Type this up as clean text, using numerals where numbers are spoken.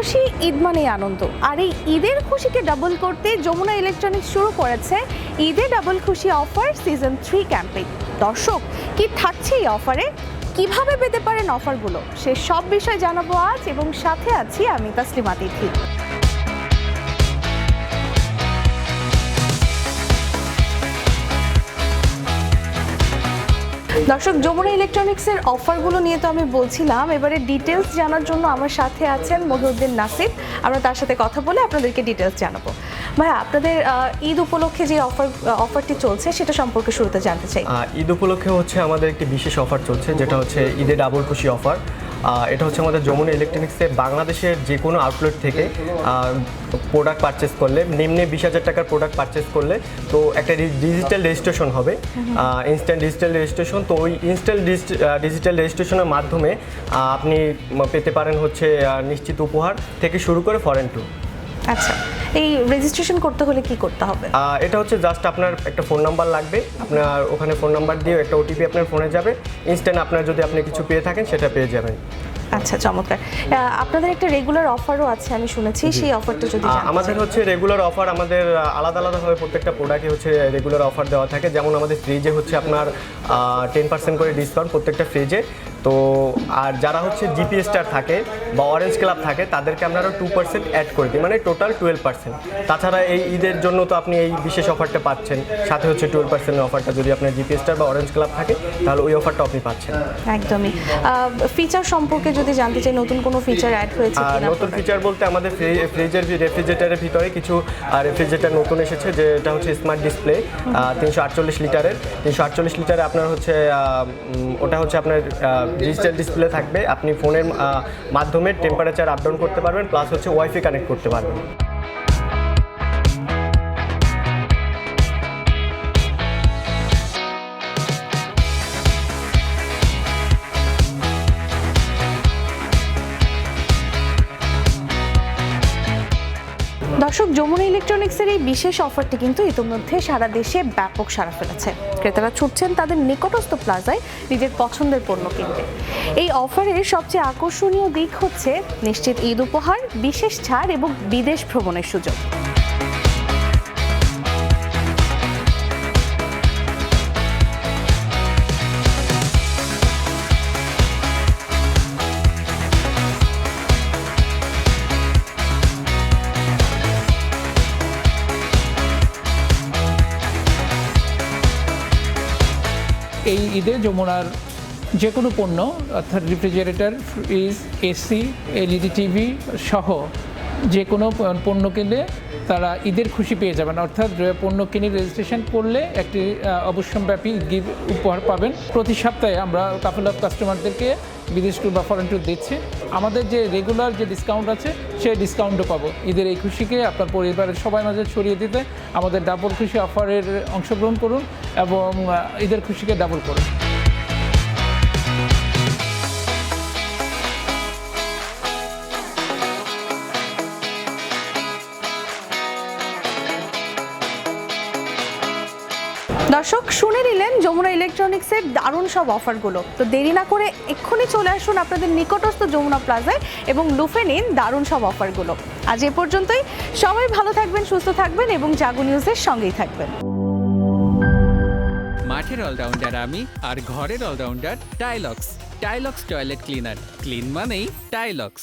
খুশি ঈদ মানেই আনন্দ, আর এই ঈদের খুশিকে ডাবল করতে যমুনা ইলেকট্রনিক্স শুরু করেছে ঈদে ডাবল খুশি অফার সিজন 3 ক্যাম্পেইন। দর্শক, কি থাকছে এই অফারে, কিভাবে পেতে পারেন অফারগুলো, সে সব বিষয় জানাবো আজ, এবং সাথে আছি আমি তাসলিমা তিথি। দর্শক, যমুনা ইলেকট্রনিক্সের অফারগুলো নিয়ে তো আমি বলছিলাম, এবারে ডিটেলস জানার জন্য আমার সাথে আছেন মহিউদ্দিন নাসির। আমরা তার সাথে কথা বলে আপনাদেরকে ডিটেলস জানাবো। ভাইয়া, আপনাদের ঈদ উপলক্ষে যে অফারটি চলছে সেটা সম্পর্কে শুরুতে জানতে চাই। ঈদ উপলক্ষে হচ্ছে আমাদের একটি বিশেষ অফার চলছে, যেটা হচ্ছে ঈদে ডাবল খুশি অফার। এটা হচ্ছে আমাদের যমুনা ইলেকট্রনিক্সে বাংলাদেশের যে কোনো আউটলেট থেকে প্রোডাক্ট পারচেস করলে, নিম্নে 20,000 টাকার প্রোডাক্ট পারচেস করলে তো একটা ডিজিটাল রেজিস্ট্রেশন হবে, ইনস্ট্যান্ট ডিজিটাল রেজিস্ট্রেশন। তো ওই ইনস্ট্যান্ট ডিজিটাল রেজিস্ট্রেশনের মাধ্যমে আপনি পেতে পারেন হচ্ছে নিশ্চিত উপহার থেকে শুরু করে ফরেন টু। আচ্ছা, এই রেজিস্ট্রেশন করতে হলে কি করতে হবে? এটা হচ্ছে জাস্ট আপনার একটা ফোন নাম্বার লাগবে, আপনার ওখানে ফোন নাম্বার দিয়ে একটা ওটিপি আপনার ফোনে যাবে, ইনস্ট্যান্ট আপনার যদি আপনি কিছু পেয়ে থাকেন সেটা পেয়ে যাবেন। আচ্ছা, চমৎকার। আপনাদের একটা রেগুলার অফারও আছে আমি শুনেছি, সেই অফারটা যদি আমাদের হচ্ছে রেগুলার অফার, আমাদের আলাদা আলাদাভাবে প্রত্যেকটা প্রোডাক্টে হচ্ছে রেগুলার অফার দেওয়া থাকে। যেমন আমাদের ফ্রিজে হচ্ছে আপনার 10% করে ডিসকাউন্ট প্রত্যেকটা ফ্রিজে। তো আর যারা হচ্ছে জিপি স্টার থাকে বা অরেঞ্জ ক্লাব থাকে তাদেরকে আমরা 2% অ্যাড করে দিই, মানে টোটাল 12%। তাছাড়া এই ঈদের জন্য তো আপনি এই বিশেষ অফারটা পাচ্ছেন, সাথে হচ্ছে 12% অফারটা যদি আপনার জিপি স্টার বা অরেঞ্জ ক্লাব থাকে তাহলে ওই অফারটা আপনি পাচ্ছেন। একদমই। ফিচার সম্পর্কে যদি জানতে চাই, নতুন কোনো ফিচার অ্যাড হয়েছে কিনা? নতুন ফিচার বলতে আমাদের ফ্রিজের রেফ্রিজারেটরের ভিতরে কিছু রেফ্রিজারেটর নতুন এসেছে, যেটা হচ্ছে স্মার্ট ডিসপ্লে 348 লিটারের। 348 লিটারে আপনার হচ্ছে ওটা হচ্ছে আপনার ডিজিটাল ডিসপ্লে থাকবে, আপনি ফোনের মাধ্যমে টেম্পারেচার আপ ডাউন করতে পারবেন, প্লাস হচ্ছে ওয়াইফাই কানেক্ট করতে পারবেন। দর্শক, যমুনা ইলেকট্রনিক্সের এই বিশেষ অফারটি কিন্তু ইতিমধ্যে সারা দেশে ব্যাপক সাড়া ফেলেছে। ক্রেতারা ছুটছেন তাদের নিকটস্থ প্লাজায় নিজের পছন্দের পণ্য কিনতে। এই অফারের সবচেয়ে আকর্ষণীয় দিক হচ্ছে নিশ্চিত ঈদ উপহার, বিশেষ ছাড় এবং বিদেশ ভ্রমণের সুযোগ। এই ঈদে যমুনার যে কোনো পণ্য, অর্থাৎ refrigerator, fridge, AC, LED TV সহ যে কোনো পণ্য কিনলে তারা ঈদের খুশি পেয়ে যাবেন। অর্থাৎ পণ্য কিনে রেজিস্ট্রেশন করলে একটি অবশ্যম্যাপী গিফট উপহার পাবেন। প্রতি সপ্তাহে আমরা কাপল অফ কাস্টমারদেরকে বিদেশ ট্যুর বা ফরেন ট্যুর দিচ্ছি। আমাদের যে রেগুলার যে ডিসকাউন্ট আছে সেই ডিসকাউন্টও পাবো। ঈদের এই খুশিকে আপনার পরিবারের সবাই মাঝে ছড়িয়ে দিতে আমাদের ডাবল খুশি অফারের অংশগ্রহণ করুন এবং ঈদের খুশিকে ডাবল করুন। দর্শক, শুনে নিলেন যমুনা ইলেকট্রনিক্সের দারুণ সব অফারগুলো। তো দেরি না করে এক্ষুনি চলে আসুন আপনাদের নিকটস্থ যমুনা প্লাজায় এবং লুফে নিন দারুণ সব অফারগুলো। আজ এ পর্যন্তই। সবাই ভালো থাকবেন, সুস্থ থাকবেন এবং জাগো নিউজের সঙ্গেই থাকবেন। মাঠের অলরাউন্ডার আমি, আর ঘরের allrounder Tilex. Tilex toilet cleaner, clean মানেই টাইলক্স।